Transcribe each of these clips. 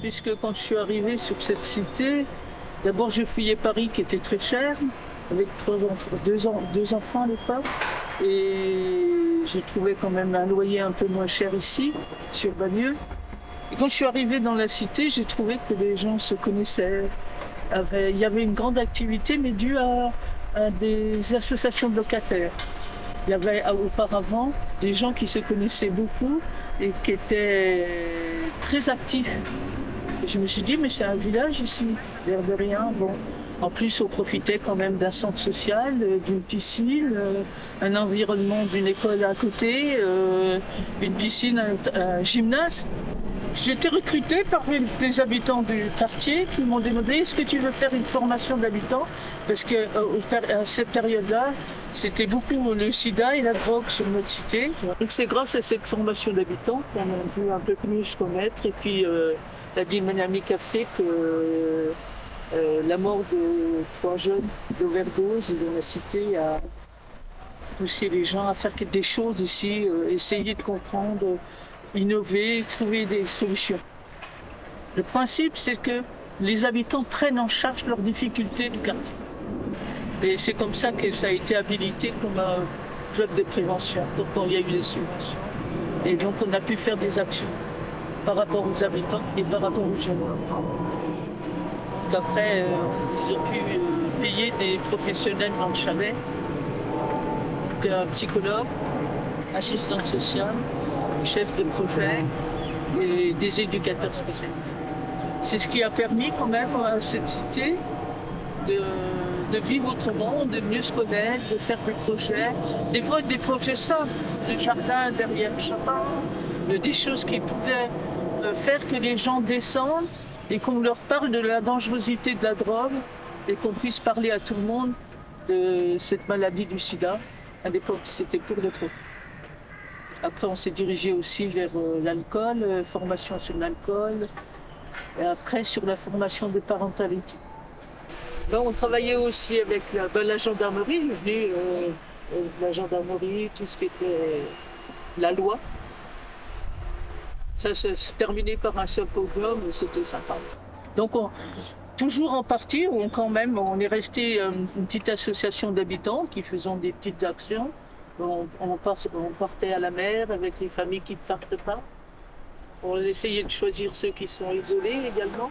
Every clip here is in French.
puisque quand je suis arrivée sur cette cité, d'abord je fuyais Paris qui était très cher, avec deux enfants à l'époque, et j'ai trouvé quand même un loyer un peu moins cher ici, sur Bagneux. Et quand je suis arrivée dans la cité, j'ai trouvé que les gens se connaissaient. Il y avait une grande activité, mais due à des associations de locataires. Il y avait auparavant des gens qui se connaissaient beaucoup et qui étaient très actifs. Et je me suis dit, mais c'est un village ici, l'air de rien. Bon. En plus, on profitait quand même d'un centre social, d'une piscine, un environnement d'une école à côté, une piscine, un gymnase. J'ai été recrutée par des habitants du quartier qui m'ont demandé est-ce que tu veux faire une formation d'habitants, parce qu'à cette période-là, c'était beaucoup le sida et la drogue sur notre cité. Donc c'est grâce à cette formation d'habitants qu'on a pu un peu plus connaître. Et puis la dynamique a fait que la mort de 3 jeunes d'overdose de la cité a poussé les gens à faire des choses ici, essayer de comprendre, innover, trouver des solutions. Le principe, c'est que les habitants prennent en charge leurs difficultés du quartier. Et c'est comme ça que ça a été habilité comme un club de prévention. Donc il y a eu des subventions. Et donc on a pu faire des actions par rapport aux habitants et par rapport aux jeunes. Donc après, ils ont pu payer des professionnels dans le chalet, donc un psychologue, assistant social, chef de projet et des éducateurs spécialisés. C'est ce qui a permis quand même à cette cité de vivre autrement, de mieux se connaître, de faire des projets, des fois des projets simples, le jardin derrière le jardin, des choses qui pouvaient faire que les gens descendent et qu'on leur parle de la dangerosité de la drogue et qu'on puisse parler à tout le monde de cette maladie du sida. À l'époque, c'était pour le trop. Après, on s'est dirigé aussi vers l'alcool, formation sur l'alcool, et après sur la formation de parentalité. Là, on travaillait aussi avec la gendarmerie, la gendarmerie, tout ce qui était la loi. Ça se terminait par un seul podium, c'était sympa. Donc, toujours en partie, on est resté une petite association d'habitants qui faisaient des petites actions. On partait à la mer avec les familles qui ne partent pas. On essayait de choisir ceux qui sont isolés également.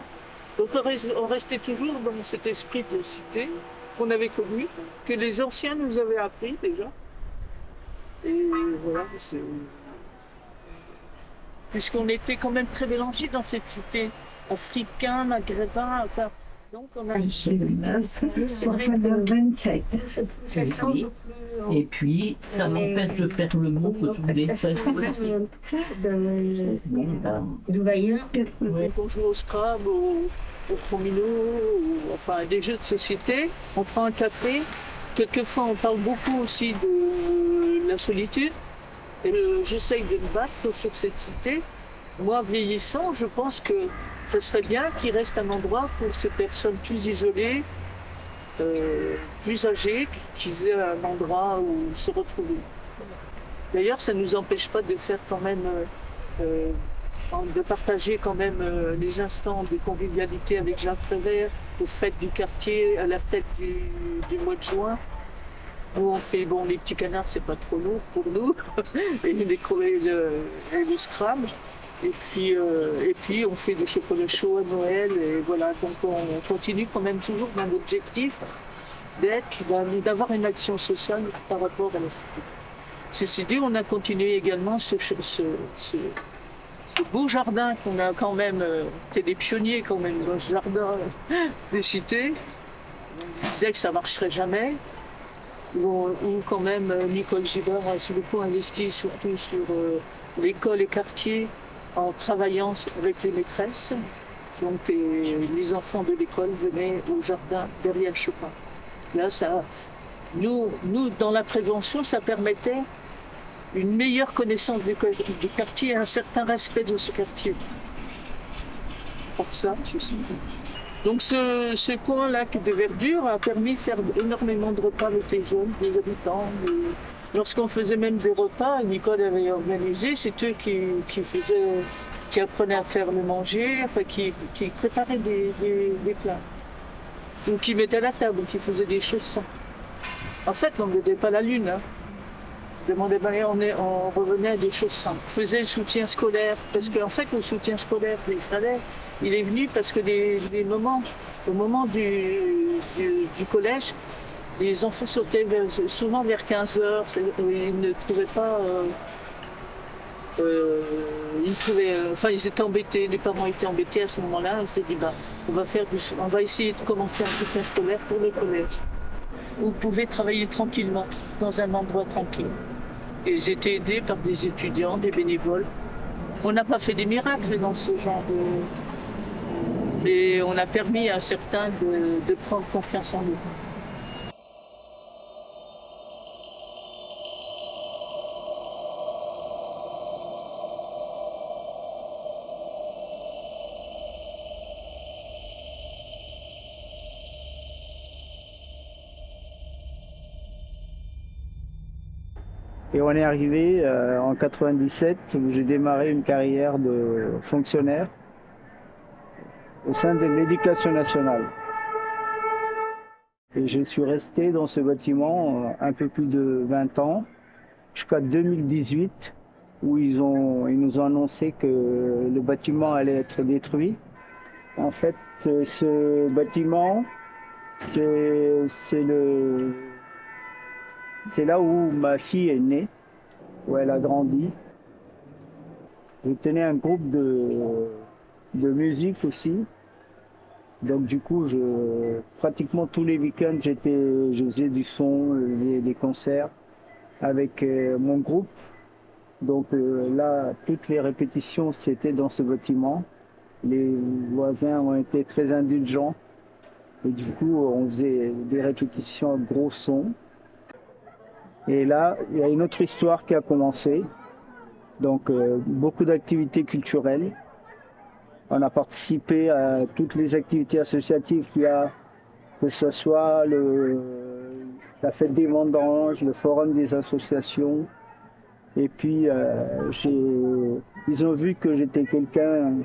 Donc on restait toujours dans cet esprit de cité qu'on avait connu, que les anciens nous avaient appris déjà. Et voilà, puisqu'on était quand même très mélangés dans cette cité, africains, maghrébins, enfin. Donc on a... Et puis, ça m'empêche de faire le mot que je voulais faire aussi. On joue au Scrabble, au Promino, enfin des jeux de société. On prend un café. Quelquefois, on parle beaucoup aussi de la solitude. Et j'essaye de me battre sur cette cité. Moi, vieillissant, je pense que ce serait bien qu'il reste un endroit pour ces personnes plus isolées, plus âgés, qu'ils aient un endroit où se retrouver. D'ailleurs, ça ne nous empêche pas de faire quand même, de partager quand même les instants de convivialité avec Jacques Prévert, aux fêtes du quartier, à la fête du mois de juin, où on fait, les petits canards, c'est pas trop lourd pour nous, et le Scrabble. Et puis on fait du chocolat chaud à Noël, et voilà, donc on continue quand même toujours dans l'objectif d'avoir une action sociale par rapport à la cité. Ceci dit, on a continué également ce beau jardin qu'on a quand même, été des pionniers quand même dans ce jardin des cités. On disait que ça ne marcherait jamais. Où quand même Nicole Gibert a beaucoup investi, surtout sur l'école et quartier, en travaillant avec les maîtresses. Donc les enfants de l'école venaient au jardin derrière Chopin. Là, nous, dans la prévention, ça permettait une meilleure connaissance du quartier et un certain respect de ce quartier. Pour ça, je suis. Donc ce coin-là de verdure a permis de faire énormément de repas avec les jeunes, les habitants. Lorsqu'on faisait même des repas, Nicole avait organisé, c'est eux qui faisaient qui apprenait à faire le manger, enfin qui préparait des plats. Ou qui mettait à la table, ou qui faisait des choses sans. En fait, on ne mettait pas la lune. Hein. On revenait à des choses simples. On faisait le soutien scolaire, parce qu'en fait, le soutien scolaire des frères, il est venu parce que au moment du collège, les enfants sortaient souvent vers 15 heures. Ils ne trouvaient pas. Ils étaient embêtés, les parents étaient embêtés à ce moment-là. On s'est dit, on va essayer de commencer un soutien scolaire pour le collège. Où vous pouvez travailler tranquillement, dans un endroit tranquille. Et j'ai été aidée par des étudiants, des bénévoles. On n'a pas fait des miracles dans ce genre de... Mais on a permis à certains de prendre confiance en nous. Et on est arrivé en 97 où j'ai démarré une carrière de fonctionnaire au sein de l'Éducation nationale. Et je suis resté dans ce bâtiment un peu plus de 20 ans, jusqu'à 2018, où ils nous ont annoncé que le bâtiment allait être détruit. En fait, ce bâtiment, c'est là où ma fille est née, où elle a grandi. Je tenais un groupe de musique aussi. Donc du coup, pratiquement tous les week-ends, je faisais du son, je faisais des concerts avec mon groupe. Donc là, toutes les répétitions, c'était dans ce bâtiment. Les voisins ont été très indulgents. Et du coup, on faisait des répétitions à gros son. Et là, il y a une autre histoire qui a commencé. Donc, beaucoup d'activités culturelles. On a participé à toutes les activités associatives qu'il y a, que ce soit la fête des vendanges, le forum des associations. Et puis, ils ont vu que j'étais quelqu'un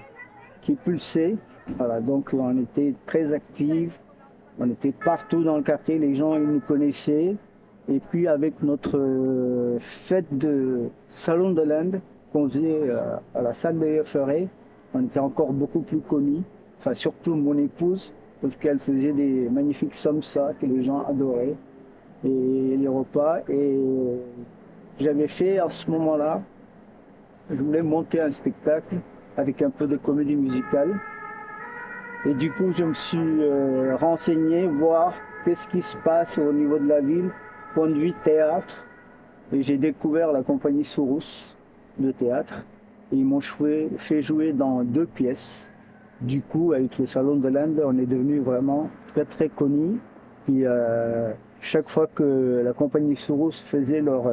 qui pulsait. Voilà, donc, on était très actifs. On était partout dans le quartier. Les gens, ils nous connaissaient. Et puis avec notre fête de Salon de l'Inde qu'on faisait à la salle de Ferré, on était encore beaucoup plus connus. Enfin surtout mon épouse, parce qu'elle faisait des magnifiques samsa que les gens adoraient. Et les repas. Et j'avais fait à ce moment-là, je voulais monter un spectacle avec un peu de comédie musicale. Et du coup, je me suis renseigné, voir qu'est-ce qui se passe au niveau de la ville. Point de vue théâtre, et j'ai découvert la compagnie Sourous de théâtre. Et ils m'ont fait jouer dans 2 pièces. Du coup, avec le Salon de l'Inde, on est devenu vraiment très très connus. Puis chaque fois que la compagnie Sourous faisait leur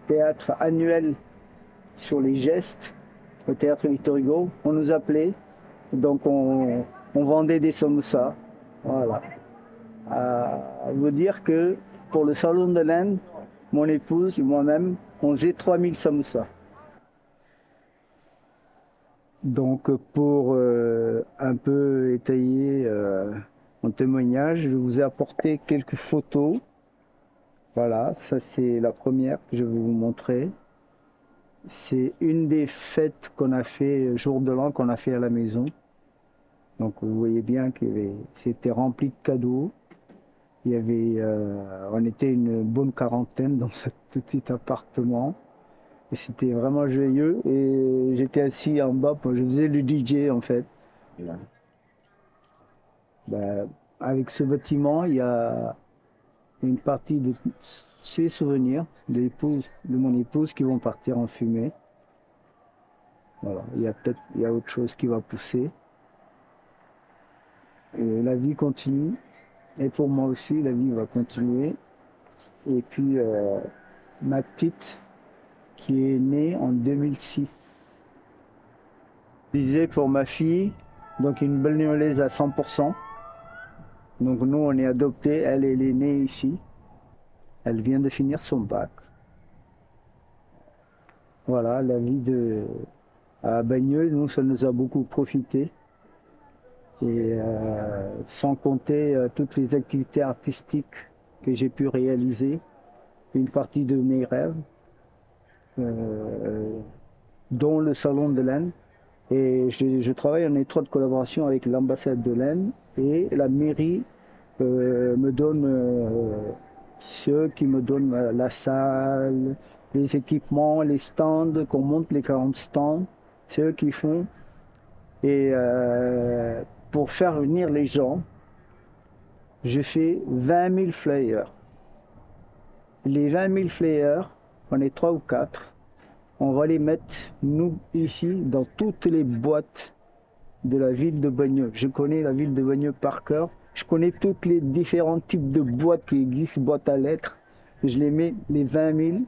théâtre annuel sur les gestes, au théâtre Victor Hugo, on nous appelait. Donc on vendait des samosas. Voilà. À vous dire que pour le Salon de l'Inde, mon épouse et moi-même, on faisait 3000 samosas. Donc pour un peu étayer mon témoignage, je vous ai apporté quelques photos. Voilà, ça c'est la première que je vais vous montrer. C'est une des fêtes qu'on a fait, jour de l'an, qu'on a fait à la maison. Donc vous voyez bien que c'était rempli de cadeaux. Il y avait, on était une bonne quarantaine dans ce petit appartement. Et c'était vraiment joyeux. Et j'étais assis en bas, je faisais le DJ en fait. Avec ce bâtiment, il y a une partie de ces souvenirs de mon épouse qui vont partir en fumée. Voilà, il y a autre chose qui va pousser. Et la vie continue. Et pour moi aussi, la vie va continuer. Et puis, ma petite, qui est née en 2006. Je disais pour ma fille, donc une Bagnolaise à 100%. Donc nous, on est adoptés, elle est née ici. Elle vient de finir son bac. Voilà, la vie à Bagneux, nous, ça nous a beaucoup profité. Et sans compter toutes les activités artistiques que j'ai pu réaliser, une partie de mes rêves, dont le Salon de l'Aisne. Et je travaille en étroite collaboration avec l'ambassade de l'Aisne et la mairie me donne ceux qui me donnent la salle, les équipements, les stands, qu'on monte les 40 stands, c'est eux qui font. Et pour faire venir les gens, je fais 20 000 flyers. Les 20 000 flyers, on est 3 ou 4. On va les mettre, nous, ici, dans toutes les boîtes de la ville de Bagneux. Je connais la ville de Bagneux par cœur. Je connais tous les différents types de boîtes qui existent, boîtes à lettres. Je les mets, les 20 000.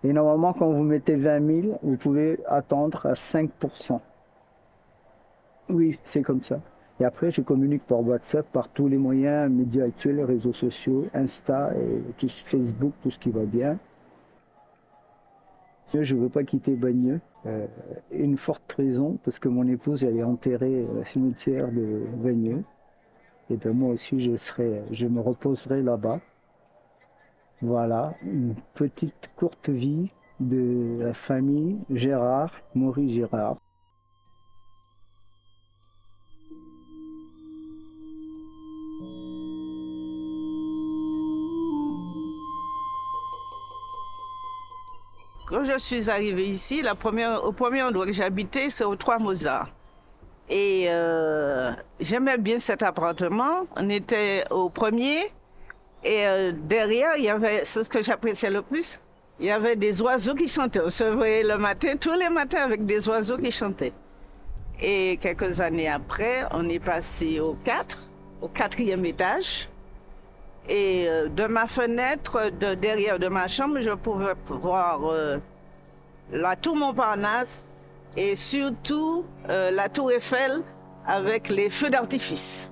Et normalement, quand vous mettez 20 000, vous pouvez attendre à 5%. Oui, c'est comme ça. Et après, je communique par WhatsApp, par tous les moyens, médias actuels, réseaux sociaux, Insta, et tout, Facebook, tout ce qui va bien. Je ne veux pas quitter Bagneux. Une forte raison, parce que mon épouse, elle est enterrée au cimetière de Bagneux. Et bien moi aussi, je me reposerai là-bas. Voilà, une petite courte vie de la famille Gérard, Maurice Gérard. Quand je suis arrivée ici, au premier endroit que j'habitais, c'est au 3 Mozart. Et j'aimais bien cet appartement. On était au premier. Et derrière, il y avait, c'est ce que j'appréciais le plus, il y avait des oiseaux qui chantaient. On se voyait le matin, tous les matins avec des oiseaux qui chantaient. Et quelques années après, on est passé au 4e étage. Et de ma fenêtre, derrière de ma chambre, je pouvais voir la tour Montparnasse et surtout la tour Eiffel avec les feux d'artifice.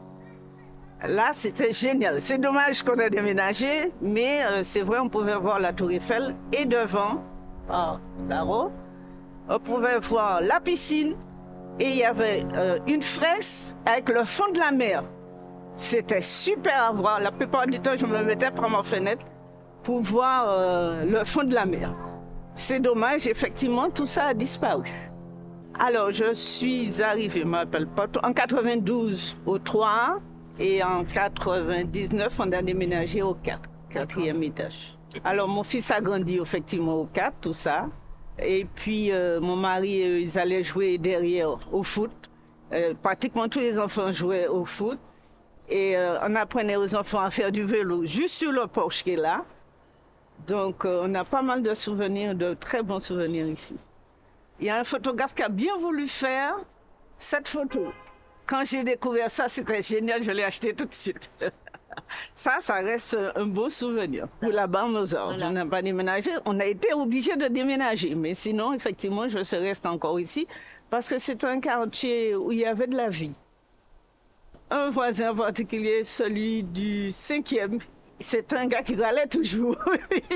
Là, c'était génial. C'est dommage qu'on ait déménagé, mais c'est vrai, on pouvait voir la tour Eiffel et devant, là-haut, on pouvait voir la piscine et il y avait une fraise avec le fond de la mer. C'était super à voir. La plupart du temps, je me mettais par ma fenêtre pour voir le fond de la mer. C'est dommage, effectivement, tout ça a disparu. Alors, je suis arrivée, je ne m'appelle pas, en 92 au 3 et en 99, on a déménagé au 4e étage. Alors, mon fils a grandi effectivement au 4, tout ça. Et puis, mon mari, ils allaient jouer derrière au foot. Pratiquement tous les enfants jouaient au foot. Et on apprenait aux enfants à faire du vélo juste sur le porche qui est là. Donc on a pas mal de souvenirs, de très bons souvenirs ici. Il y a un photographe qui a bien voulu faire cette photo. Quand j'ai découvert ça, c'était génial, je l'ai acheté tout de suite. Ça reste un beau souvenir. Pour la Barre Mozart, voilà. Je n'ai pas déménagé. On a été obligé de déménager, mais sinon, effectivement, je serais restée encore ici parce que c'est un quartier où il y avait de la vie. Un voisin en particulier, celui du 5e, c'est un gars qui râlait toujours.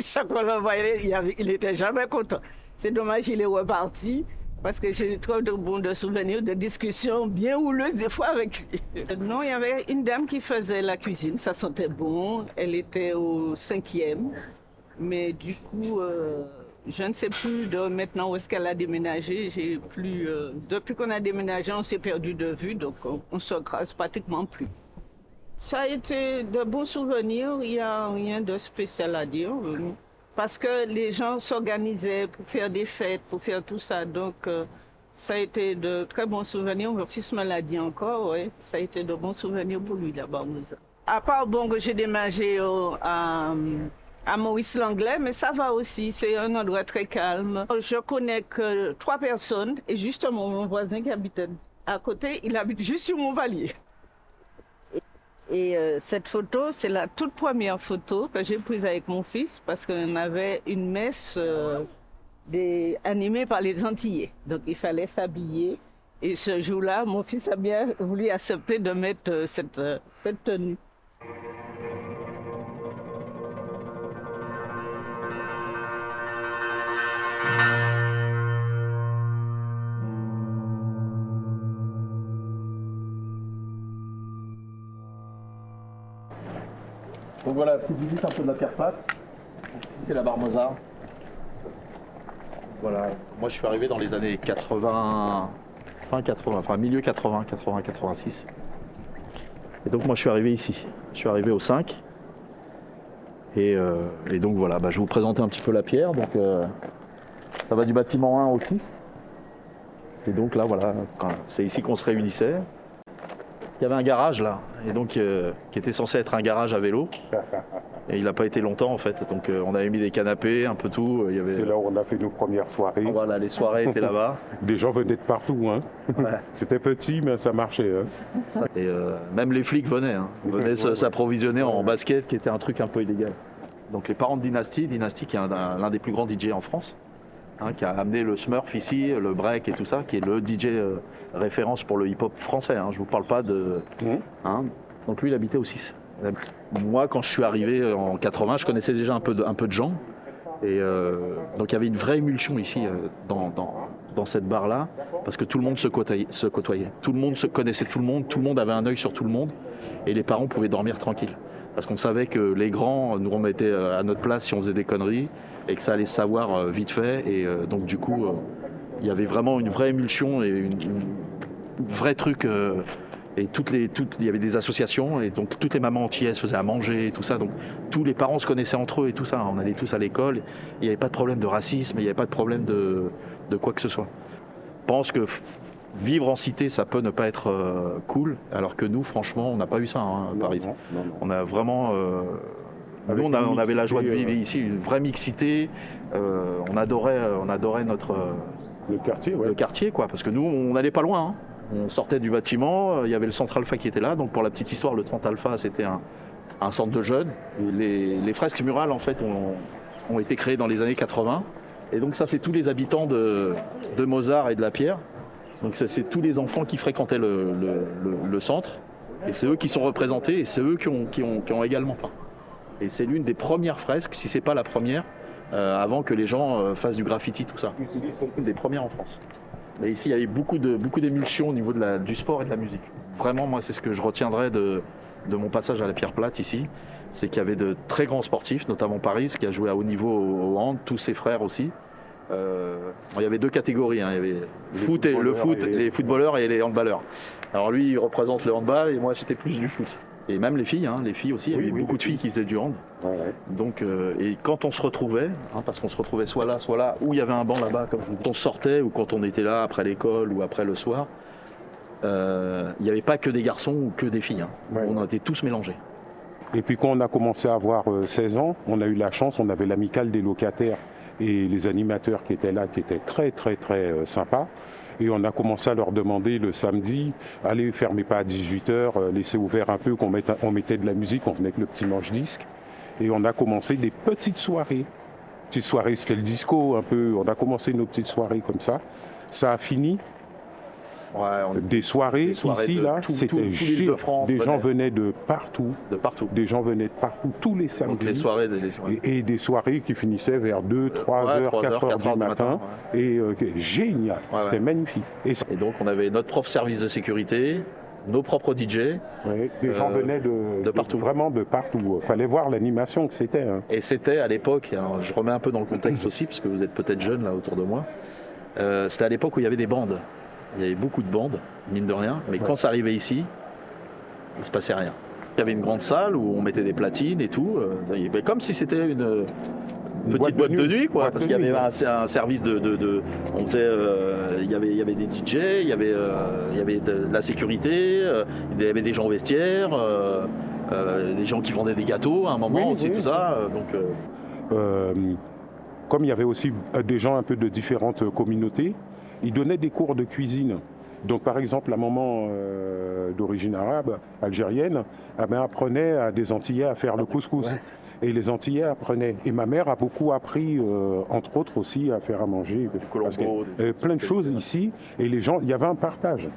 Chaque fois qu'on le voyait, il n'était jamais content. C'est dommage, il est reparti parce que j'ai trop de bons souvenirs, de discussions bien houleuses des fois avec lui. Non, il y avait une dame qui faisait la cuisine, ça sentait bon. Elle était au 5e, mais du coup, je ne sais plus maintenant où est-ce qu'elle a déménagé. Depuis qu'on a déménagé, on s'est perdu de vue, donc on se croise pratiquement plus. Ça a été de bons souvenirs, il n'y a rien de spécial à dire. Parce que les gens s'organisaient pour faire des fêtes, pour faire tout ça. Donc ça a été de très bons souvenirs. Mon fils me l'a dit encore, ouais. Ça a été de bons souvenirs pour lui là-bas. À part que j'ai déménagé à Maurice Langlais, mais ça va aussi, c'est un endroit très calme. Je connais que 3 personnes et justement mon voisin qui habitait à côté, il habite juste sur Montvalier. Et cette photo, c'est la toute première photo que j'ai prise avec mon fils parce qu'on avait une messe animée par les Antillais. Donc il fallait s'habiller. Et ce jour-là, mon fils a bien voulu accepter de mettre cette tenue. Donc voilà, petite visite un peu de la pierre plate. Donc, ici c'est la barre Mozart. Voilà, moi je suis arrivé dans les années 80, fin 80, enfin milieu 80, 80, 86. Et donc moi je suis arrivé ici, je suis arrivé au 5. Et donc voilà, je vais vous présenter un petit peu la pierre. Donc ça va du bâtiment 1 au 6. Et donc là voilà, c'est ici qu'on se réunissait. Il y avait un garage là, et donc qui était censé être un garage à vélo. Et il n'a pas été longtemps en fait. Donc on avait mis des canapés, un peu tout. C'est là où on a fait nos premières soirées. Voilà, les soirées étaient là-bas. Des gens venaient de partout. Hein. Ouais. C'était petit, mais ça marchait. Hein. Et même les flics venaient. Venaient s'approvisionner en basket, qui était un truc un peu illégal. Donc les parents de Dynasty qui est l'un des plus grands DJ en France, qui a amené le Smurf ici, le break et tout ça, qui est le DJ référence pour le hip-hop français. Je ne vous parle pas de... Donc lui, il habitait au 6. Moi, quand je suis arrivé en 80, je connaissais déjà un peu de gens. Et donc il y avait une vraie émulsion ici dans cette barre-là, parce que tout le monde se côtoyait. Tout le monde se connaissait tout le monde avait un œil sur tout le monde, et les parents pouvaient dormir tranquilles. Parce qu'on savait que les grands nous remettaient à notre place si on faisait des conneries, et que ça allait se savoir vite fait. Et donc du coup, il y avait vraiment une vraie émulsion et une vrai truc. Et il y avait des associations, et donc toutes les mamans antillaises faisaient à manger et tout ça. Donc tous les parents se connaissaient entre eux et tout ça. On allait tous à l'école. Il n'y avait pas de problème de racisme, il n'y avait pas de problème de quoi que ce soit. Je pense que vivre en cité, ça peut ne pas être cool, alors que nous, franchement, on n'a pas eu ça à Paris. Non. On a vraiment... nous, on avait la joie de vivre ici, une vraie mixité. On adorait notre... Le quartier, ouais. Le quartier, quoi, parce que nous, on n'allait pas loin. On sortait du bâtiment, il y avait le centre Alpha qui était là. Donc pour la petite histoire, le centre Alpha, c'était un centre de jeunes. Et les fresques murales, en fait, ont été créées dans les années 80. Et donc ça, c'est tous les habitants de Mozart et de la Pierre. Donc ça, c'est tous les enfants qui fréquentaient le centre. Et c'est eux qui sont représentés, et c'est eux qui ont également peint. Et c'est l'une des premières fresques, si c'est pas la première, avant que les gens fassent du graffiti, tout ça. C'est une des premières en France. Et ici, il y avait beaucoup d'émulsions au niveau du sport et de la musique. Vraiment, moi, c'est ce que je retiendrai de mon passage à la Pierre Plate ici. C'est qu'il y avait de très grands sportifs, notamment Paris, qui a joué à haut niveau au hand, tous ses frères aussi. Il y avait deux catégories, il y avait les footballeurs et les handballeurs. Alors lui, il représente le handball, et moi, j'étais plus du foot. Et même les filles aussi, il y avait beaucoup de filles qui faisaient du hand. Ouais. Donc, et quand on se retrouvait, parce qu'on se retrouvait soit là, où il y avait un banc là-bas, comme je vous dis, quand on sortait ou quand on était là après l'école ou après le soir, il n'y avait pas que des garçons ou que des filles. Ouais. On était tous mélangés. Et puis quand on a commencé à avoir 16 ans, on a eu la chance, on avait l'amicale des locataires et les animateurs qui étaient là, qui étaient très très très sympas. Et on a commencé à leur demander le samedi, allez, fermez pas à 18h, laissez ouvert un peu, on mettait de la musique, on venait avec le petit manche-disque. Et on a commencé des petites soirées. Petites soirées, c'était le disco un peu, on a commencé nos petites soirées comme ça. Ça a fini. Des soirées ici, là, c'était génial. Des gens venaient de partout. Des gens venaient de partout, tous les samedis. Donc les soirées. Et des soirées qui finissaient vers 2, 3 heures, 4 heures du matin. Et génial, c'était magnifique. Et donc on avait notre propre service de sécurité, nos propres DJ. Ouais, des gens venaient de partout. Vraiment de partout. Il fallait voir l'animation que c'était. Et c'était à l'époque, alors je remets un peu dans le contexte aussi, parce que vous êtes peut-être jeunes là autour de moi, c'était à l'époque où il y avait des bandes. Il y avait beaucoup de bandes, mine de rien, mais quand ça arrivait ici, il ne se passait rien. Il y avait une grande salle où on mettait des platines et tout, comme si c'était une petite boîte de nuit, quoi, parce qu'il y avait un service on faisait, il y avait des DJ, il y avait de la sécurité, il y avait des gens au vestiaire, des gens qui vendaient des gâteaux à un moment tout ça. Comme il y avait aussi des gens un peu de différentes communautés, ils donnaient des cours de cuisine. Donc par exemple, la maman d'origine arabe, algérienne, apprenait à des Antillais à faire le couscous. Ouais. Et les Antillais apprenaient. Et ma mère a beaucoup appris, entre autres aussi, à faire à manger. Colombo, plein de choses ici. Et les gens, il y avait un partage.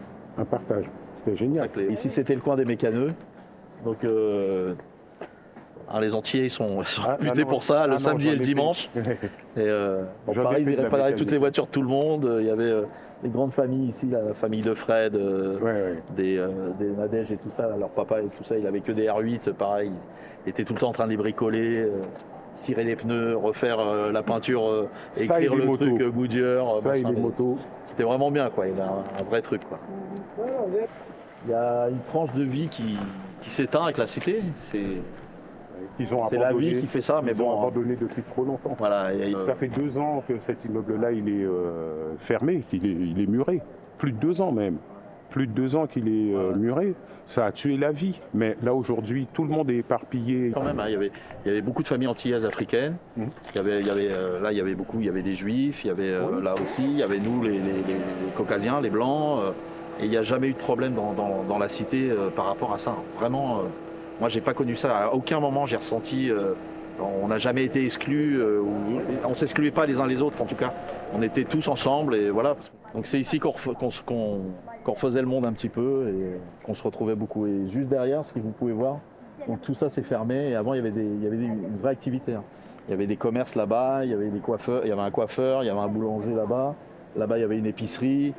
C'était génial. Ici, c'était le coin des mécaneux. Donc les Antillais, ils sont butés pour ça, le samedi et le dimanche. Et Paris, il virait pas d'arrêter toutes les voitures de tout le monde. Il y avait les grandes familles ici, la famille de Fred, des Nadège et tout ça, leur papa et tout ça, il avait que des R8, pareil, il était tout le temps en train de les bricoler, cirer les pneus, refaire la peinture, écrire le truc Goodyear. Ça, il est moto. C'était vraiment bien, quoi, il y avait un vrai truc, quoi. Il y a une tranche de vie qui s'éteint avec la cité, c'est la vie qui fait ça, mais bon. Ils ont abandonné depuis trop longtemps. Voilà, ça fait 2 ans que cet immeuble-là, il est fermé, il est muré. Plus de 2 ans même. Plus de 2 ans qu'il est muré. Ça a tué la vie. Mais là, aujourd'hui, tout le monde est éparpillé. Quand même, hein, il y avait beaucoup de familles antillaises africaines. Il y avait des juifs, il y avait là aussi, il y avait nous, les caucasiens, les blancs. Et il n'y a jamais eu de problème dans la cité par rapport à ça. Vraiment, moi, j'ai pas connu ça. À aucun moment, j'ai ressenti. On n'a jamais été exclus. On ne s'excluait pas les uns les autres, en tout cas. On était tous ensemble. Et voilà. Donc, c'est ici qu'on refaisait le monde un petit peu et qu'on se retrouvait beaucoup. Et juste derrière, ce que vous pouvez voir, donc tout ça s'est fermé. Et avant, il y avait une vraie activité. Hein. Il y avait des commerces là-bas, il y avait des coiffeurs, il y avait un coiffeur, il y avait un boulanger là-bas. Là-bas, il y avait une épicerie.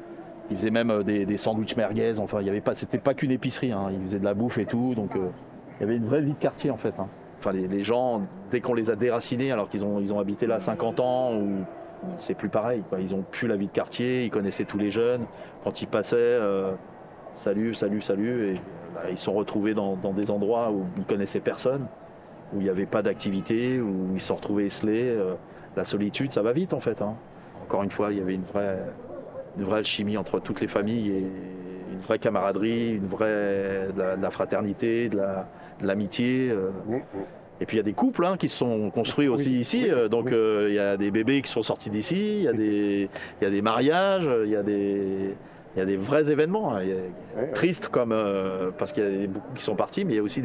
Ils faisaient même des sandwichs merguez, enfin c'était pas qu'une épicerie, hein. Ils faisaient de la bouffe et tout, donc il y avait une vraie vie de quartier en fait. Hein. Enfin les gens, dès qu'on les a déracinés alors qu'ils ont habité là 50 ans, c'est plus pareil, quoi. Ils ont plus la vie de quartier, ils connaissaient tous les jeunes, quand ils passaient, salut, et ils se sont retrouvés dans des endroits où ils connaissaient personne, où il n'y avait pas d'activité, où ils se sont retrouvés esselés, la solitude, ça va vite en fait. Hein. Encore une fois, il y avait une vraie alchimie entre toutes les familles et une vraie camaraderie, de la fraternité, de l'amitié. Et puis il y a des couples qui se sont construits aussi ici. Donc il y a des bébés qui sont sortis d'ici, il y a des mariages, il y a des vrais événements. Tristes comme parce qu'il y a beaucoup qui sont partis, mais il y a aussi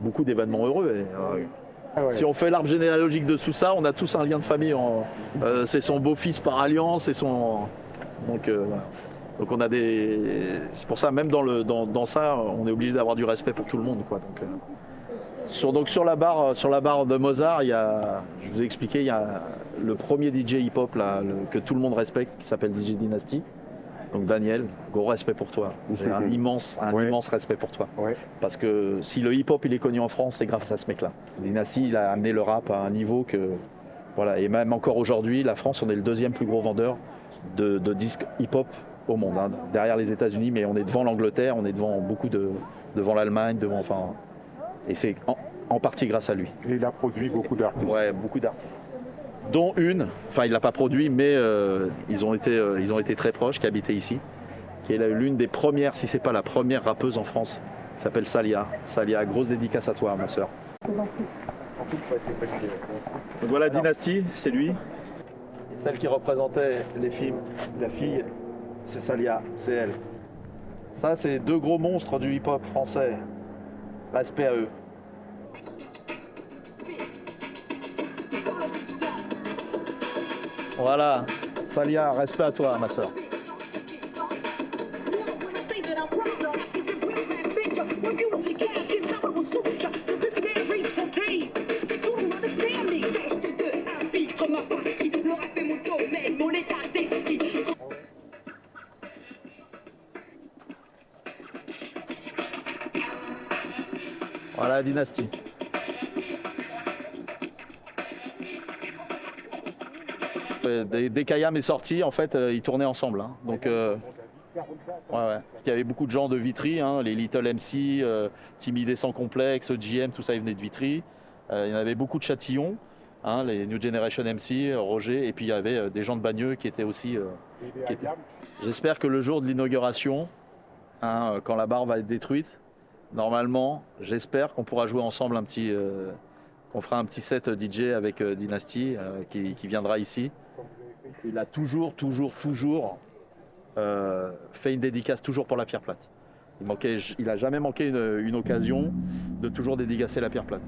beaucoup d'événements heureux. Si on fait l'arbre généalogique de tout ça, on a tous un lien de famille. C'est son beau-fils par alliance, c'est son... Donc on a c'est pour ça même dans ça on est obligé d'avoir du respect pour tout le monde, quoi. Donc sur la barre de Mozart, je vous ai expliqué, il y a le premier DJ hip-hop là, que tout le monde respecte, qui s'appelle DJ Dynasty. Donc Daniel, gros respect pour toi. J'ai un immense respect pour toi. Ouais. Parce que si le hip-hop il est connu en France, c'est grâce à ce mec-là. Dynasty, il a amené le rap à un niveau que voilà, et même encore aujourd'hui, la France, on est le 2e plus gros vendeur de disques hip-hop au monde, hein, derrière les États-Unis, mais on est devant l'Angleterre, on est devant l'Allemagne, et c'est en partie grâce à lui. Et il a produit beaucoup d'artistes. Ouais, beaucoup d'artistes. Dont il l'a pas produit, mais ils ont été très proches, qui habitaient ici, qui est l'une des premières, si c'est pas la première rappeuse en France, qui s'appelle Salia. Salia, grosse dédicace à toi, ma sœur. Donc voilà, Dynasty, c'est lui. Celle qui représentait la fille, c'est Salia, c'est elle. Ça, c'est 2 gros monstres du hip-hop français. Respect à eux. Voilà, Salia, respect à toi, ma soeur. Voilà, Dynasty. Dès qu'Ayam est sorti, en fait, ils tournaient ensemble. Hein. Donc, il y avait beaucoup de gens de Vitry, hein, les Little MC, Timide et sans complexe, GM, tout ça, ils venaient de Vitry. Il y en avait beaucoup de Châtillon, hein, les New Generation MC, Roger, et puis il y avait des gens de Bagneux qui étaient aussi... J'espère que le jour de l'inauguration, hein, quand la barre va être détruite, normalement, j'espère qu'on pourra jouer ensemble qu'on fera un petit set DJ avec Dynasty qui viendra ici. Il a toujours fait une dédicace toujours pour la pierre plate. Il n'a jamais manqué une occasion de toujours dédicacer la pierre plate.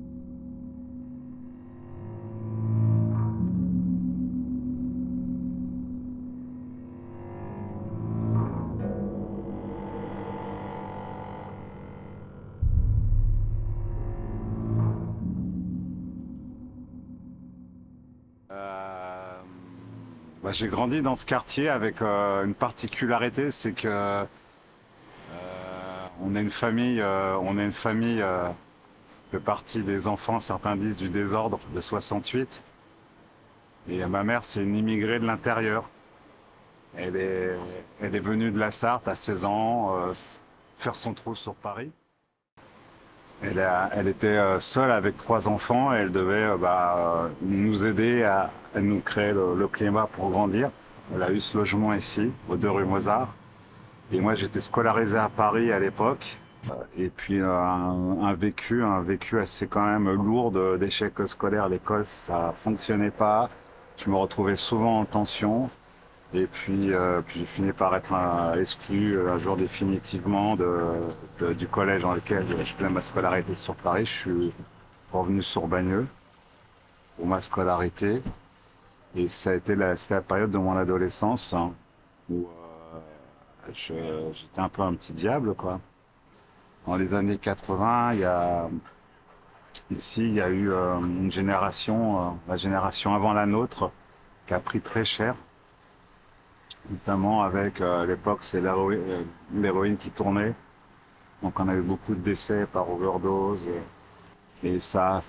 J'ai grandi dans ce quartier avec une particularité, c'est que on est une famille, fait partie des enfants, certains disent du désordre de 68. Et ma mère, c'est une immigrée de l'intérieur. Elle est venue de la Sarthe à 16 ans, faire son trou sur Paris. Elle était seule avec 3 enfants et elle devait nous aider à nous créer le climat pour grandir. Elle a eu ce logement ici, aux 2 rue Mozart. Et moi, j'étais scolarisé à Paris à l'époque. Et puis un vécu assez quand même lourd d'échecs scolaires. L'école, ça fonctionnait pas. Je me retrouvais souvent en tension. Et puis j'ai fini par être exclu un jour définitivement du collège dans lequel je faisais ma scolarité sur Paris. Je suis revenu sur Bagneux pour ma scolarité. Et c'était la période de mon adolescence où j'étais un peu un petit diable, quoi. Dans les années 80, il y a eu une génération, la génération avant la nôtre, qui a pris très cher. Notamment avec, à l'époque, c'est l'héroïne qui tournait. Donc on a eu beaucoup de décès par overdose. Et ça a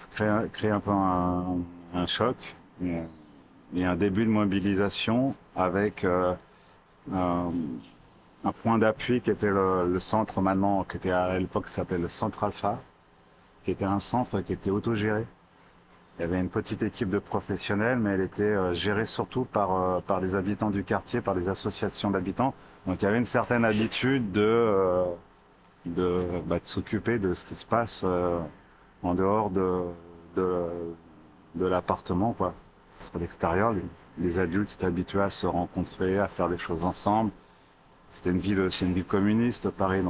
créé un peu un choc et un début de mobilisation avec un point d'appui qui était le centre maintenant, qui était à l'époque s'appelait le Centre Alpha, qui était un centre qui était autogéré. Il y avait une petite équipe de professionnels, mais elle était gérée surtout par les habitants du quartier, par les associations d'habitants. Donc il y avait une certaine habitude de s'occuper de ce qui se passe en dehors de l'appartement, quoi. Sur l'extérieur, les adultes étaient habitués à se rencontrer, à faire des choses ensemble. C'est une ville communiste, Paris,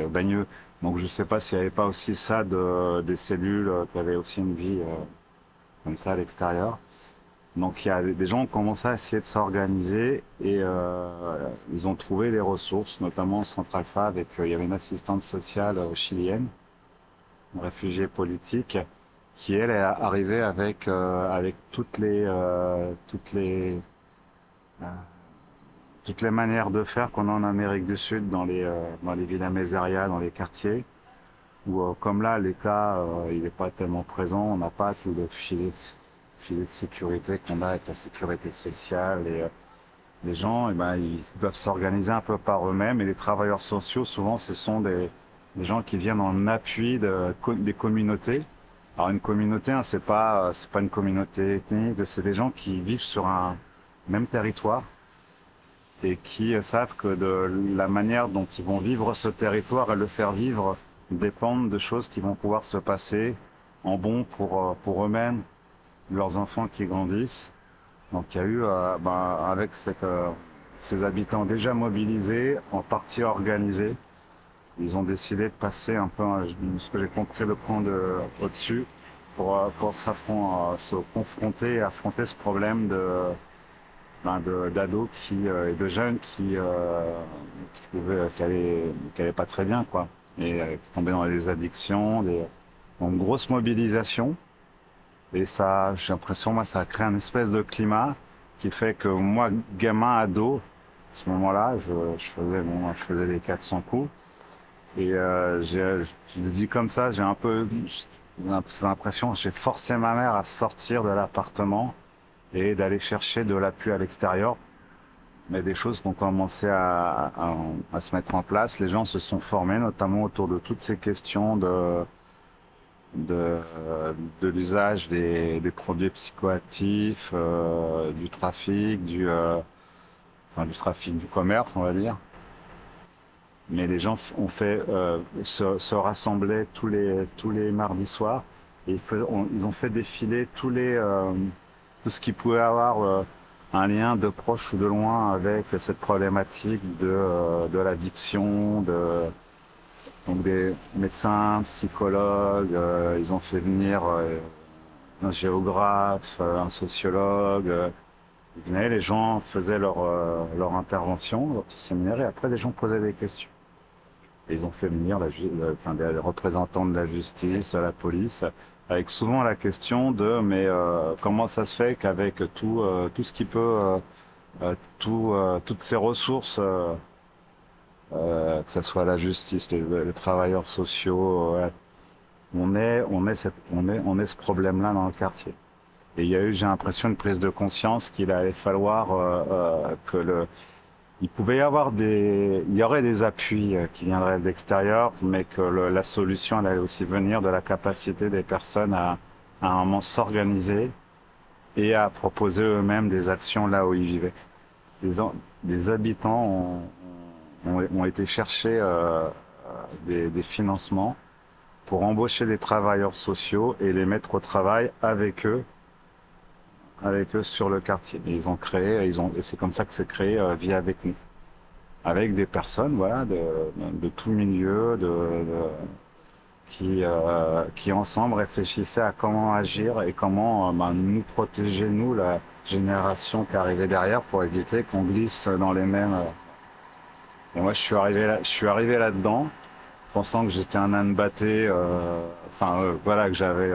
Bagneux. Donc je ne sais pas s'il n'y avait pas aussi ça des cellules qui avaient aussi une vie comme ça à l'extérieur. Donc il y a des gens qui ont commencé à essayer de s'organiser et ils ont trouvé des ressources, notamment au Centre Alpha, il y avait une assistante sociale chilienne, une réfugiée politique, qui elle est arrivée avec toutes les manières de faire qu'on a en Amérique du Sud, dans les villas mesérias, dans les quartiers, où comme là l'État il n'est pas tellement présent, on n'a pas tout le filet de sécurité qu'on a avec la sécurité sociale, et les gens ils doivent s'organiser un peu par eux-mêmes, et les travailleurs sociaux souvent ce sont des gens qui viennent en appui des communautés. Alors une communauté, c'est pas une communauté ethnique, c'est des gens qui vivent sur un même territoire et qui savent que de la manière dont ils vont vivre ce territoire et le faire vivre dépendent de choses qui vont pouvoir se passer en bon pour eux-mêmes, leurs enfants qui grandissent. Donc il y a eu, avec ces habitants déjà mobilisés, en partie organisés, ils ont décidé de passer un peu, ce que j'ai compris, le camp au-dessus pour se confronter et affronter ce problème d'ados et de jeunes qui allaient pas très bien, quoi, et qui tombaient dans des addictions, donc une grosse mobilisation. Et ça, j'ai l'impression, moi, ça a créé un espèce de climat qui fait que moi, gamin, ado, à ce moment-là, je faisais les 400 coups. Et je le dis comme ça, j'ai l'impression que j'ai forcé ma mère à sortir de l'appartement et d'aller chercher de l'appui à l'extérieur. Mais des choses qui ont commencé à se mettre en place. Les gens se sont formés, notamment autour de toutes ces questions de l'usage des produits psychoactifs, du trafic, du trafic, du commerce, on va dire. Mais les gens ont fait se rassembler tous les mardis soirs et ils ont fait défiler tout ce qui pouvait avoir un lien de proche ou de loin avec cette problématique de l'addiction, donc des médecins, psychologues, ils ont fait venir un géographe, un sociologue. Ils venaient, les gens faisaient leur intervention, leur petit séminaire, et après les gens posaient des questions. Et ils ont fait venir des représentants de la justice, la police, avec souvent la question de mais comment ça se fait qu'avec tout ce qui peut, toutes ces ressources, que ce soit la justice, les travailleurs sociaux, on est ce problème-là dans le quartier. Et il y a eu, j'ai l'impression, une prise de conscience qu'il allait falloir il pouvait y avoir il y aurait des appuis qui viendraient de l'extérieur, mais que la solution elle allait aussi venir de la capacité des personnes à un moment s'organiser et à proposer eux-mêmes des actions là où ils vivaient. Des habitants ont été chercher des financements pour embaucher des travailleurs sociaux et les mettre au travail avec eux sur le quartier. Et ils ont créé, et c'est comme ça que c'est créé Vie avec nous. Avec des personnes, voilà, de tout milieu, qui ensemble réfléchissaient à comment agir et comment nous protéger, nous, la génération qui arrivait derrière, pour éviter qu'on glisse dans les mêmes. Et moi, je suis arrivé là-dedans, pensant que j'étais un âne batté, voilà, que j'avais.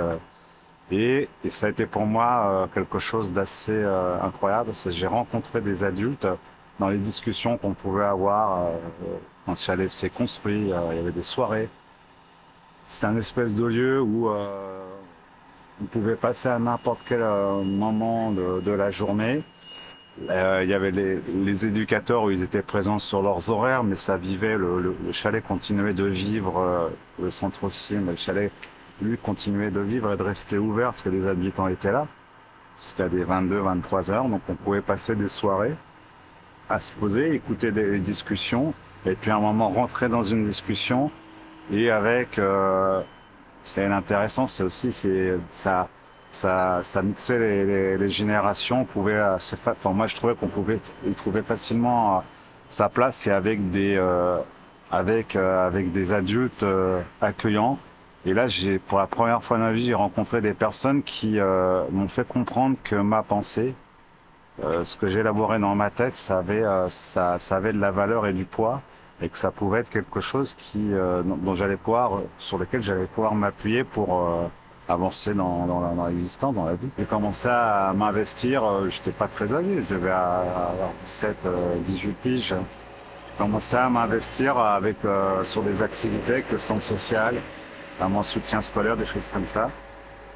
Et ça a été pour moi quelque chose d'assez incroyable, parce que j'ai rencontré des adultes dans les discussions qu'on pouvait avoir quand le chalet s'est construit. Il y avait des soirées. C'était un espèce de lieu où on pouvait passer à n'importe quel moment de la journée. Il y avait les éducateurs où ils étaient présents sur leurs horaires, mais ça vivait, le chalet continuait de vivre, le centre aussi, mais le chalet, lui, continuait de vivre et de rester ouvert parce que les habitants étaient là, jusqu'à des 22-23 heures, donc on pouvait passer des soirées à se poser, écouter des discussions, et puis à un moment rentrer dans une discussion, et avec, ce qui est intéressant, c'est aussi, ça mixait les générations, on pouvait, moi je trouvais qu'on pouvait y trouver facilement sa place, et avec des adultes accueillants. Et là, pour la première fois dans ma vie, j'ai rencontré des personnes qui m'ont fait comprendre que ma pensée, ce que j'élaborais dans ma tête, ça avait de la valeur et du poids, et que ça pouvait être quelque chose sur lequel j'allais pouvoir m'appuyer pour avancer dans l'existence, dans la vie. J'ai commencé à m'investir, j'étais pas très âgé, je devais avoir 17, 18 piges. J'ai commencé à m'investir sur des activités avec le centre social, mon soutien scolaire, des choses comme ça.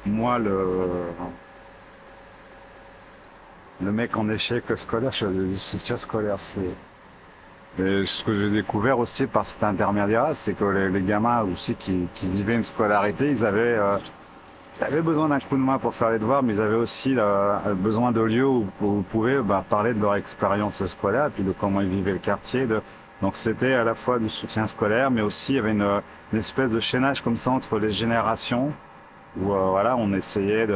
Moi, le mec en échec scolaire, je faisais du soutien scolaire. Et ce que j'ai découvert aussi par cet intermédiaire, c'est que les gamins aussi qui vivaient une scolarité, ils avaient besoin d'un coup de main pour faire les devoirs, mais ils avaient aussi besoin de lieux où vous pouvez parler de leur expérience scolaire, et puis de comment ils vivaient le quartier. Donc c'était à la fois du soutien scolaire, mais aussi il y avait une espèce de chaînage comme ça entre les générations, où on essayait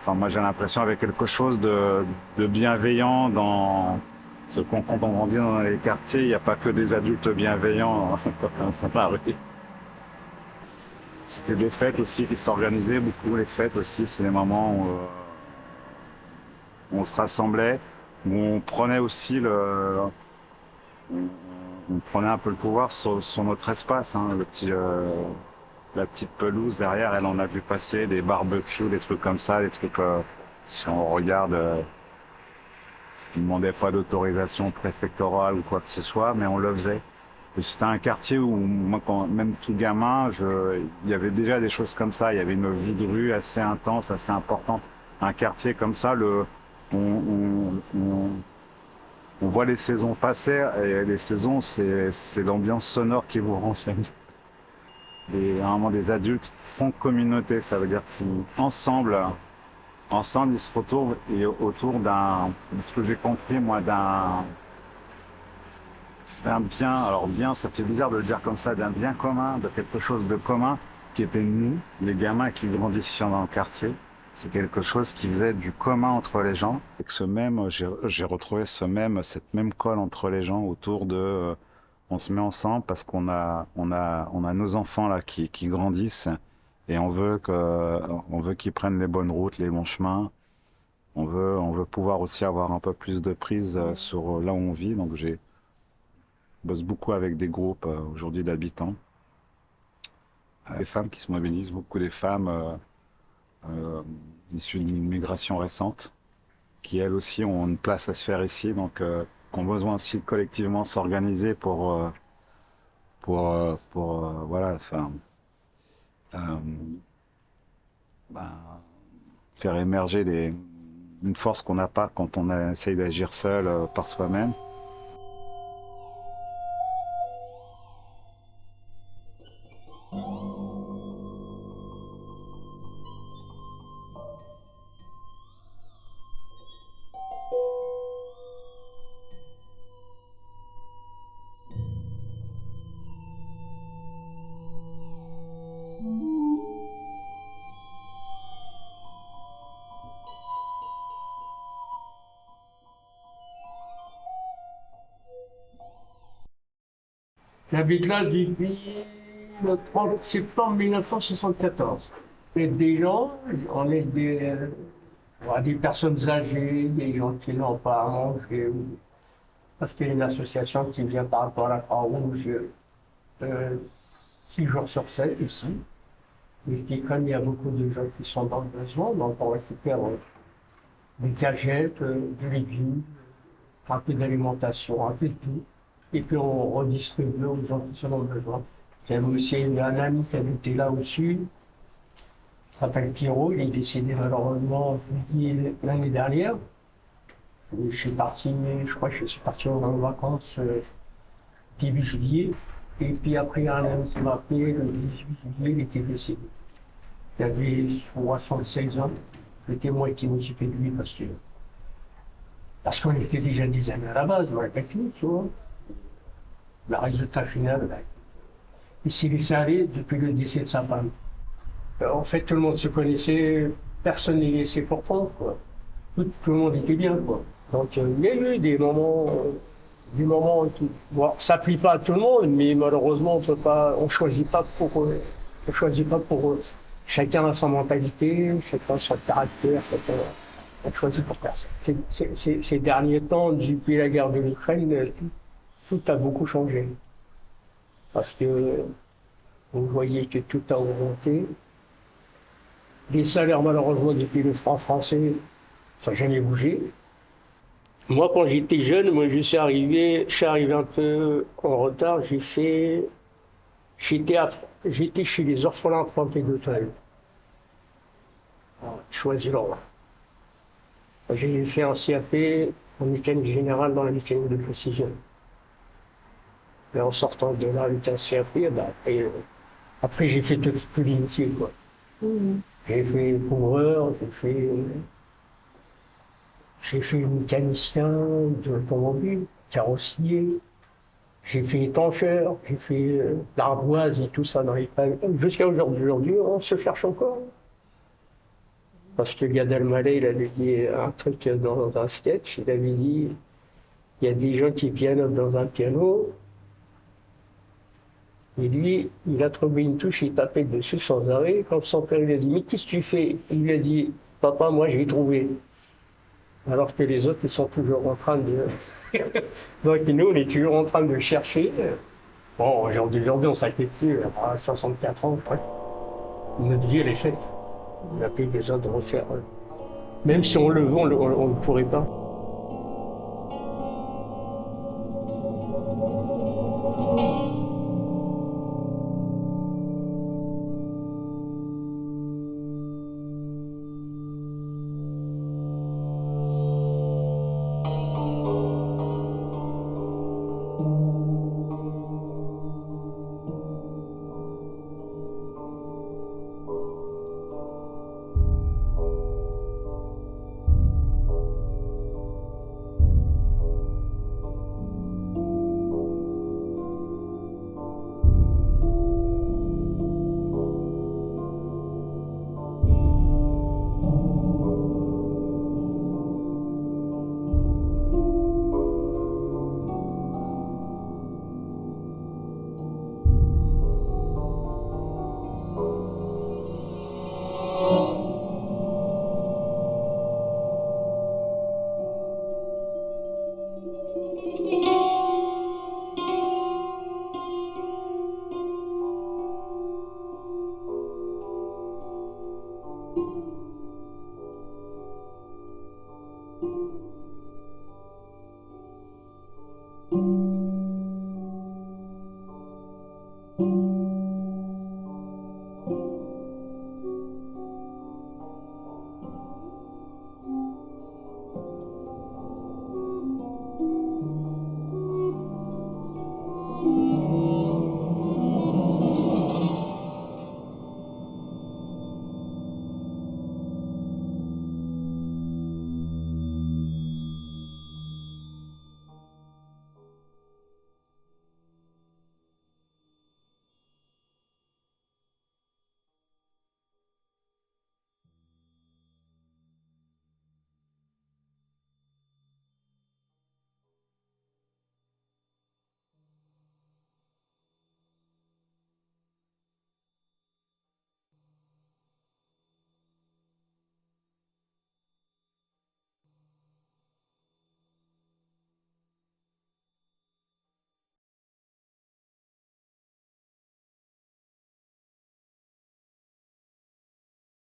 moi j'ai l'impression avec quelque chose de bienveillant quand on grandit dans les quartiers, il n'y a pas que des adultes bienveillants dans la rue. C'était des fêtes aussi qui s'organisaient beaucoup, les fêtes aussi, c'est les moments où on se rassemblait, où on prenait aussi on prenait un peu le pouvoir sur notre espace, hein, la petite pelouse derrière, elle en a vu passer des barbecues, des trucs comme ça, des trucs, si on regarde, on ne demandait pas d'autorisation préfectorale ou quoi que ce soit, mais on le faisait. Et c'était un quartier où moi, même tout gamin, il y avait déjà des choses comme ça, il y avait une vie de rue assez intense, assez importante. Un quartier comme ça, on voit les saisons passer, et les saisons, c'est l'ambiance sonore qui vous renseigne. Et vraiment des adultes qui font communauté, ça veut dire qu'ensemble, ils se retrouvent et autour ce que j'ai compris moi, d'un bien, alors bien, ça fait bizarre de le dire comme ça, d'un bien commun, de quelque chose de commun, qui était nous, les gamins qui grandissaient dans le quartier. C'est quelque chose qui faisait du commun entre les gens, et que j'ai retrouvé cette même colle entre les gens autour de, on se met ensemble parce qu'on a nos enfants là qui grandissent, et on veut qu'ils prennent les bonnes routes, les bons chemins. On veut pouvoir aussi avoir un peu plus de prise sur là où on vit. Donc bosse beaucoup avec des groupes aujourd'hui d'habitants. Des femmes qui se mobilisent, beaucoup des femmes issues d'une migration récente, qui elles aussi ont une place à se faire ici, donc qui ont besoin aussi de collectivement s'organiser pour voilà, enfin, faire émerger une force qu'on n'a pas quand on essaye d'agir seul par soi-même. J'habite là depuis le 30 septembre 1974. Et des gens, on est des personnes âgées, des gens qui n'ont pas à manger, parce qu'il y a une association qui vient par rapport à la Croix-Rouge 6 jours sur 7 ici. Et puis comme il y a beaucoup de gens qui sont dans le besoin, donc on récupère des cagettes, du légumes, un peu d'alimentation, un peu de tout. Et puis on redistribue aux gens qui sont dans le besoin. J'avais aussi un ami qui habitait là au-dessus, qui s'appelle Pierrot, il est décédé malheureusement l'année dernière. Et je suis parti en vacances début juillet. Et puis après, un ami qui m'a appelé le 18 juillet, il était décédé. Il avait 76 ans. C'était moi qui m'occupais de lui parce qu'on était déjà des amis à la base, on n'avait pas fini, tu vois. Le résultat final, il s'est laissé aller depuis le décès de sa femme. En fait, tout le monde se connaissait, personne n'est laissé pour compte, quoi. Tout le monde était bien, quoi. Donc, il y a eu des moments qui, bon, ça ne plaît pas à tout le monde, mais malheureusement, on choisit pas pour eux. Chacun a sa mentalité, chacun a son caractère, on choisit pour personne. Ces derniers temps, depuis la guerre de l'Ukraine, tout a beaucoup changé. Parce que vous voyez que tout a augmenté. Les salaires, malheureusement, depuis le franc français, ça n'a jamais bougé. Moi, quand j'étais jeune, je suis arrivé un peu en retard. J'étais chez les orphelins trempés d'Auteuil. Choisy-le-Roi. J'ai fait un CAP en mécanique générale dans la mécanique de précision. Et en sortant de là, avec un CAP, après j'ai fait tous les métiers, quoi. J'ai fait couvreur, j'ai fait mécanicien de l'automobile, carrossier, j'ai fait étancheur, j'ai fait l'ardoise et tout ça dans les pavés. Jusqu'à aujourd'hui, on se cherche encore. Parce que Gad Elmaleh, il avait dit un truc dans un sketch, il avait dit, il y a des gens qui pianotent dans un piano, et lui, il a trouvé une touche, il tapait dessus sans arrêt. Quand son père lui a dit, mais qu'est-ce que tu fais? Il lui a dit, papa, moi j'ai trouvé. Alors que les autres, ils sont toujours en train de... Donc nous, on est toujours en train de chercher. Bon, aujourd'hui, on s'inquiète plus, à 64 ans, notre vie, elle est faite. On a plus besoin de refaire. Même si on le veut, on ne pourrait pas.